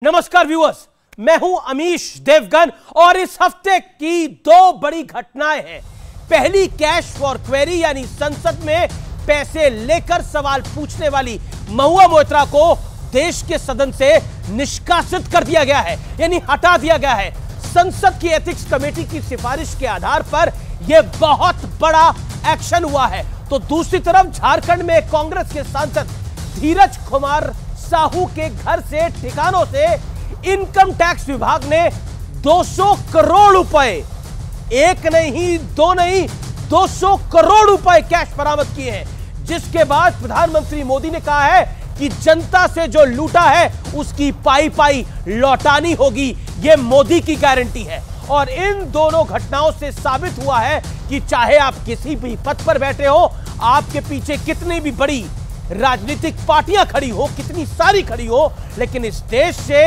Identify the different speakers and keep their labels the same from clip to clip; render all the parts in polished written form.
Speaker 1: नमस्कार व्यूअर्स, मैं हूं अमीश देवगन और इस हफ्ते की दो बड़ी घटनाएं हैं। पहली, कैश फॉर क्वेरी यानी संसद में पैसे लेकर सवाल पूछने वाली महुआ मोइत्रा को देश के सदन से निष्कासित कर दिया गया है, यानी हटा दिया गया है। संसद की एथिक्स कमेटी की सिफारिश के आधार पर यह बहुत बड़ा एक्शन हुआ है। तो दूसरी तरफ झारखंड में कांग्रेस के सांसद धीरज कुमार साहू के घर से ठिकानों से इनकम टैक्स विभाग ने 200 करोड़ रुपए, एक नहीं दो नहीं 200 करोड़ रुपए कैश बरामद किए हैं। जिसके बाद प्रधानमंत्री मोदी ने कहा है कि जनता से जो लूटा है उसकी पाई पाई लौटानी होगी, यह मोदी की गारंटी है। और इन दोनों घटनाओं से साबित हुआ है कि चाहे आप किसी भी पद पर बैठे हो, आपके पीछे कितनी भी बड़ी राजनीतिक पार्टियां खड़ी हो, कितनी सारी खड़ी हो, लेकिन इस देश से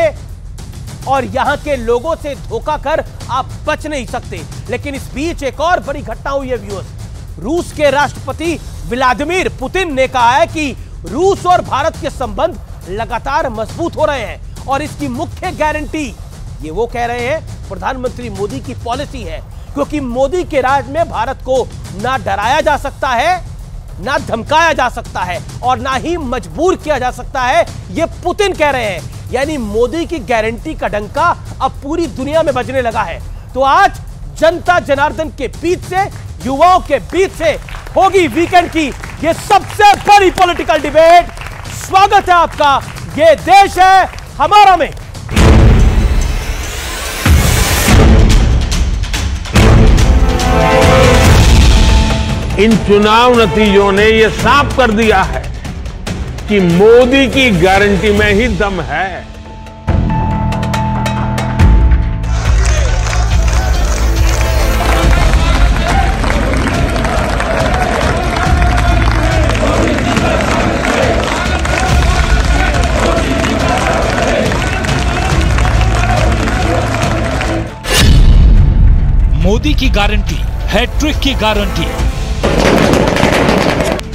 Speaker 1: और यहां के लोगों से धोखा कर आप बच नहीं सकते। लेकिन इस बीच एक और बड़ी घटना हुई है व्यूअर्स। रूस के राष्ट्रपति व्लादिमीर पुतिन ने कहा है कि रूस और भारत के संबंध लगातार मजबूत हो रहे हैं और इसकी मुख्य गारंटी, ये वो कह रहे हैं, प्रधानमंत्री मोदी की पॉलिसी है। क्योंकि मोदी के राज में भारत को ना डराया जा सकता है, ना धमकाया जा सकता है और ना ही मजबूर किया जा सकता है, ये पुतिन कह रहे हैं। यानी मोदी की गारंटी का डंका अब पूरी दुनिया में बजने लगा है। तो आज जनता जनार्दन के बीच से, युवाओं के बीच से होगी वीकेंड की ये सबसे बड़ी पॉलिटिकल डिबेट। स्वागत है आपका, ये देश है हमारा में।
Speaker 2: इन चुनाव नतीजों ने यह साफ कर दिया है कि मोदी की गारंटी में ही दम है।
Speaker 3: मोदी की गारंटी, हैट्रिक की गारंटी।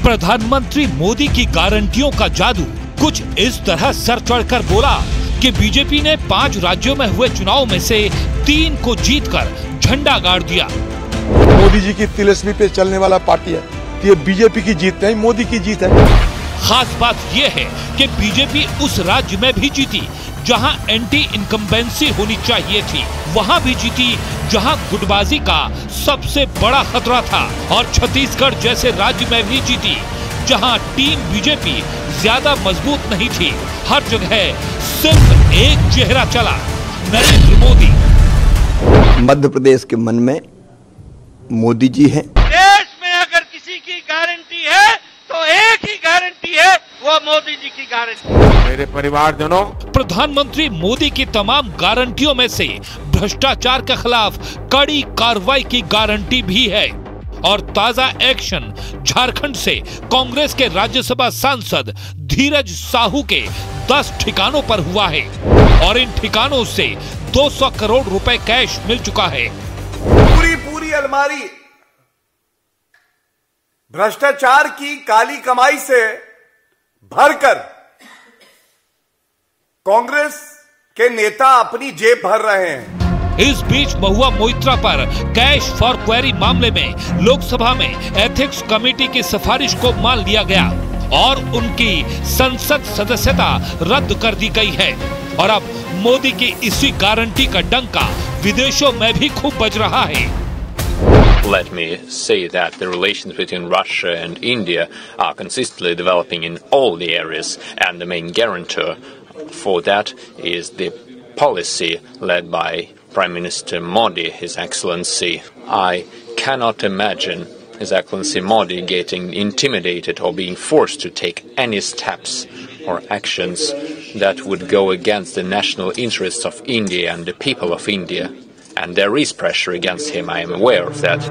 Speaker 3: प्रधानमंत्री मोदी की गारंटियों का जादू कुछ इस तरह सर चढ़कर बोला कि बीजेपी ने 5 राज्यों में हुए चुनाव में से 3 को जीतकर झंडा गाड़ दिया।
Speaker 4: मोदी जी की तिलस्मी पे चलने वाला पार्टी है, ये बीजेपी की जीत नहीं, मोदी की जीत है।
Speaker 3: खास बात यह है कि बीजेपी उस राज्य में भी जीती जहां एंटी इनकम्बेंसी होनी चाहिए थी, वहां भी जीती जहां गुटबाजी का सबसे बड़ा खतरा था, और छत्तीसगढ़ जैसे राज्य में भी जीती जहां टीम बीजेपी ज्यादा मजबूत नहीं थी। हर जगह सिर्फ एक चेहरा चला, नरेंद्र मोदी।
Speaker 5: मध्य प्रदेश के मन में मोदी जी हैं।
Speaker 6: देश में अगर किसी की गारंटी है तो एक ही गारंटी है, वो मोदी जी की गारंटी।
Speaker 2: मेरे परिवारजनों,
Speaker 3: प्रधानमंत्री मोदी की तमाम गारंटियों में से भ्रष्टाचार के खिलाफ कड़ी कार्रवाई की गारंटी भी है। और ताजा एक्शन झारखंड से कांग्रेस के राज्यसभा सांसद धीरज साहू के 10 ठिकानों पर हुआ है और इन ठिकानों से 200 करोड़ रुपए कैश मिल चुका है।
Speaker 7: पूरी अलमारी भ्रष्टाचार की काली कमाई से भरकर कांग्रेस के नेता अपनी जेब भर रहे हैं।
Speaker 3: इस बीच महुआ मोइत्रा पर कैश फॉर क्वेरी मामले में लोकसभा में एथिक्स कमेटी की सिफारिश को मान लिया गया और उनकी संसद सदस्यता रद्द कर दी गई है। और अब मोदी की इसी गारंटी का डंका विदेशों में भी खूब बज रहा है।
Speaker 8: Let me say that the relations between Russia and India are consistently developing in all the areas, and the main guarantor for that is the policy led by Prime Minister Modi, His Excellency. I cannot imagine His Excellency Modi getting intimidated or being forced to take any steps or actions that would go against the national interests of India and the people of India. And there is pressure against him, I am aware of that.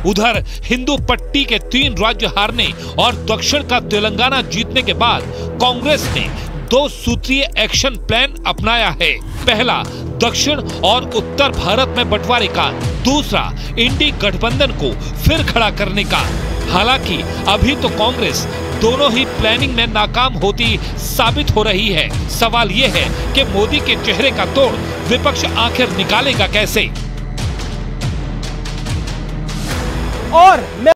Speaker 3: उधर हिंदू पट्टी के 3 राज्य हारने और दक्षिण का तेलंगाना जीतने के बाद कांग्रेस ने 2 सूत्रीय एक्शन प्लान अपनाया है। पहला, दक्षिण और उत्तर भारत में बंटवारे का। दूसरा, इंडी गठबंधन को फिर खड़ा करने का। हालांकि अभी तो कांग्रेस दोनों ही प्लानिंग में नाकाम होती साबित हो रही है। सवाल ये है कि मोदी के चेहरे का तोड़ विपक्ष आखिर निकालेगा कैसे?
Speaker 1: और मैं